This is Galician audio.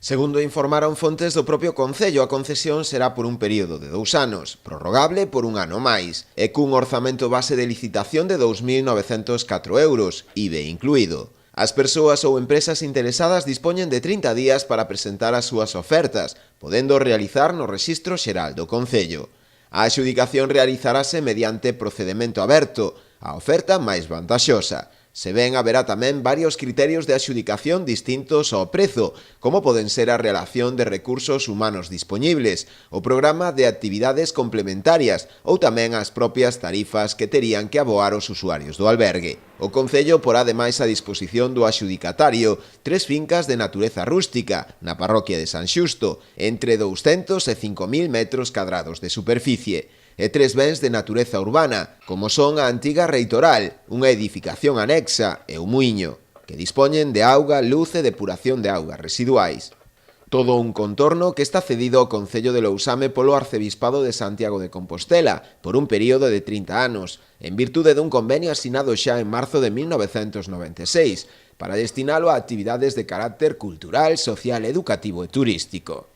Segundo informaron fontes do propio Concello, a concesión será por un período de 2 anos, prorrogable por un ano máis, e cun orzamento base de licitación de 2.904 euros, IBE incluído. As persoas ou empresas interesadas dispoñen de 30 días para presentar as súas ofertas, podendo realizar no Rexistro Xeral do Concello. A adxudicación realizarase mediante procedemento aberto, a oferta máis vantaxosa. Se ven, haberá tamén varios criterios de adxudicación distintos ao prezo, como poden ser a relación de recursos humanos dispoñibles, o programa de actividades complementarias ou tamén as propias tarifas que terían que aboar os usuarios do albergue. O Concello porá ademais a disposición do adxudicatario 3 fincas de natureza rústica na parroquia de San Xusto, entre 200 e 5.000 metros cadrados de superficie, e 3 bens de natureza urbana, como son a antiga Reitoral, unha edificación anexa e un muiño, que dispoñen de auga, luz e depuración de augas residuais. Todo un contorno que está cedido ao Concello de Lousame polo Arcebispado de Santiago de Compostela por un período de 30 anos, en virtude dun convenio asinado xa en marzo de 1996, para destinalo a actividades de carácter cultural, social, educativo e turístico.